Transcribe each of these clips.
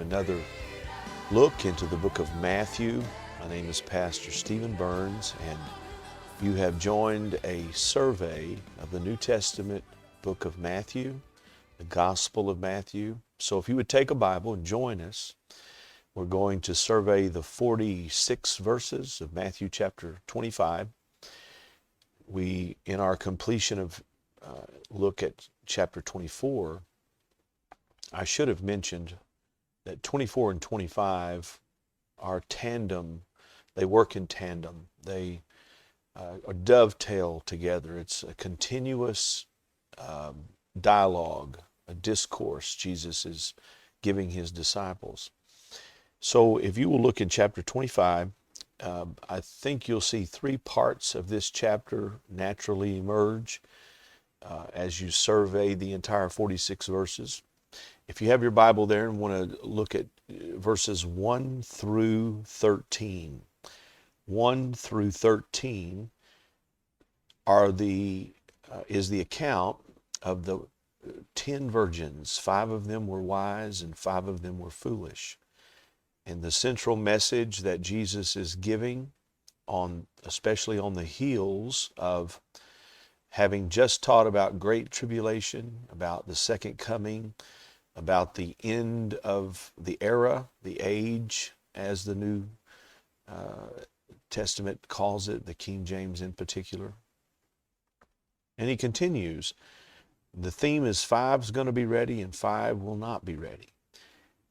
another look into the book of Matthew. My name is Pastor Stephen Burns, and you have joined a survey of the New Testament book of Matthew, the Gospel of Matthew. So if you would take a Bible and join us, we're going to survey the 46 verses of Matthew chapter 25. We, in our completion of look at chapter 24, I should have mentioned that 24 and 25 are tandem. They work in tandem. They dovetail together. It's a continuous dialogue, a discourse Jesus is giving his disciples. So if you will look in chapter 25, I think you'll see three parts of this chapter naturally emerge as you survey the entire 46 verses. If you have your Bible there and want to look at verses 1 through 13, 1 through 13 is the account of the 10 virgins. 5 of them were wise and 5 of them were foolish. And the central message that Jesus is giving, especially on the heels of having just taught about great tribulation, about the second coming, about the end of the era, the age, as the New Testament calls it, the King James in particular. And he continues, the theme is 5's going to be ready and 5 will not be ready.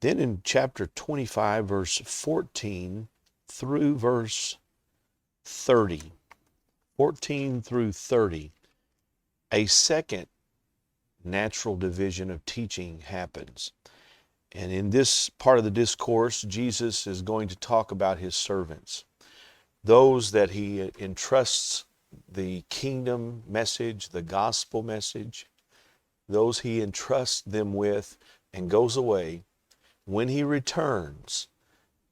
Then in chapter 25, verse 14 through verse 30, 14 through 30, a second natural division of teaching happens. And in this part of the discourse, Jesus is going to talk about his servants, those that he entrusts the kingdom message, the gospel message, those he entrusts them with and goes away. When he returns,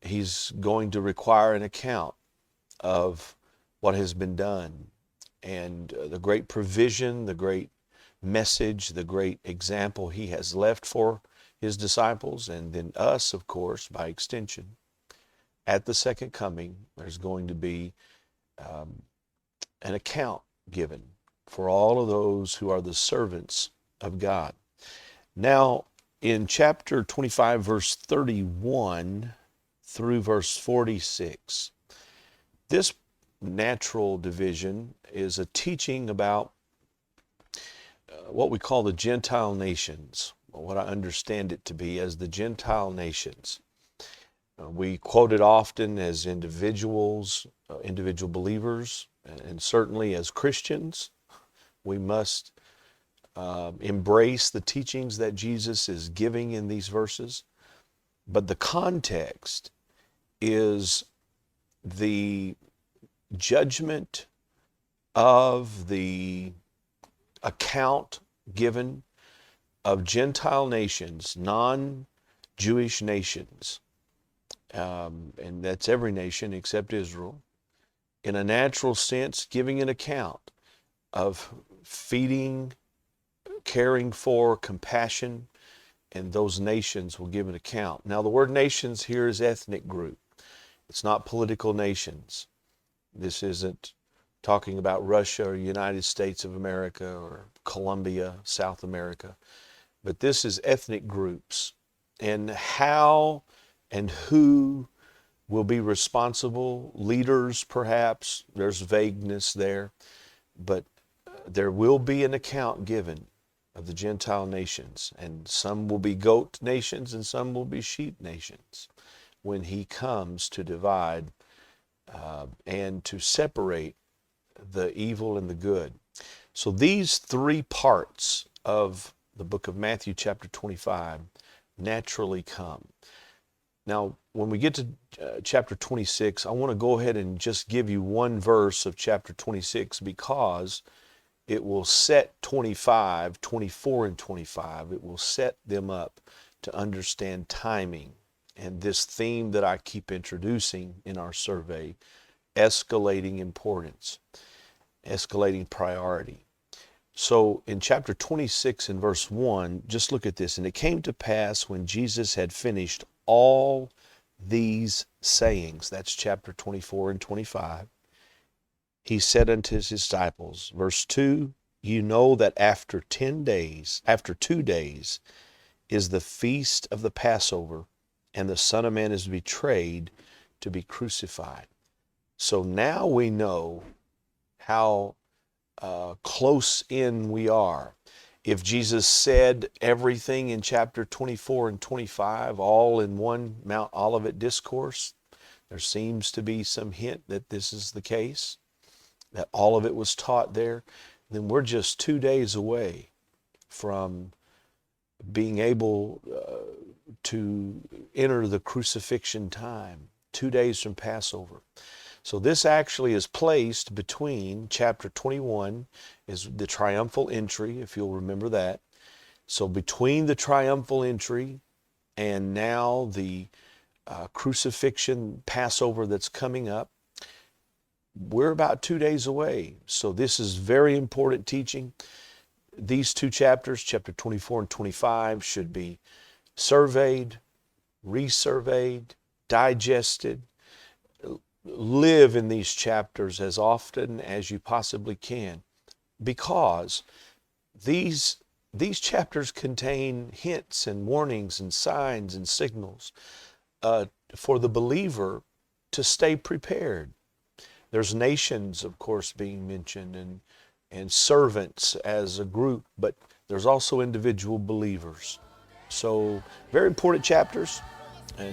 he's going to require an account of what has been done and the great provision, the great message, the great example he has left for his disciples, and then us, of course, by extension. At the second coming, there's going to be an account given for all of those who are the servants of God. Now, in chapter 25, verse 31 through verse 46, this natural division is a teaching about what we call the Gentile nations, or what I understand it to be as the Gentile nations. We quote it often as individuals, individual believers, and certainly as Christians, we must embrace the teachings that Jesus is giving in these verses. But the context is the judgment of the account given of Gentile nations, non-Jewish nations, and that's every nation except Israel, in a natural sense, giving an account of feeding, caring for, compassion, and those nations will give an account. Now, the word nations here is ethnic group. It's not political nations. This isn't talking about Russia or United States of America or Colombia, South America. But this is ethnic groups, and how and who will be responsible. Leaders, perhaps. There's vagueness there. But there will be an account given of the Gentile nations, and some will be goat nations and some will be sheep nations when he comes to divide and to separate the evil and the good. So these three parts of the book of Matthew chapter 25 naturally come. Now, when we get to chapter 26, I want to go ahead and just give you one verse of chapter 26 because it will set 25, 24, and 25. It will set them up to understand timing and this theme that I keep introducing in our survey, escalating importance, escalating priority. So in chapter 26 and verse 1, just look at this. And it came to pass when Jesus had finished all these sayings, that's chapter 24 and 25, he said unto his disciples, verse 2, you know that after 2 days, is the feast of the Passover, and the Son of Man is betrayed to be crucified. So now we know how close in we are. If Jesus said everything in chapter 24 and 25 all in one Mount Olivet discourse, there seems to be some hint that this is the case, that all of it was taught there. Then we're just 2 days away from being able to enter the crucifixion time, 2 days from Passover. So this actually is placed between chapter 21, is the triumphal entry, if you'll remember that. So between the triumphal entry and now the crucifixion Passover that's coming up, we're about 2 days away. So this is very important teaching. These two chapters, chapter 24 and 25, should be surveyed, resurveyed, digested. Live in these chapters as often as you possibly can, because these chapters contain hints and warnings and signs and signals for the believer to stay prepared. There's nations, of course, being mentioned, and servants as a group, but there's also individual believers. So very important chapters,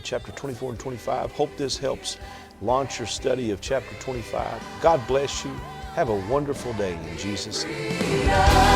chapter 24 and 25. Hope this helps launch your study of chapter 25. God bless you. Have a wonderful day in Jesus' name.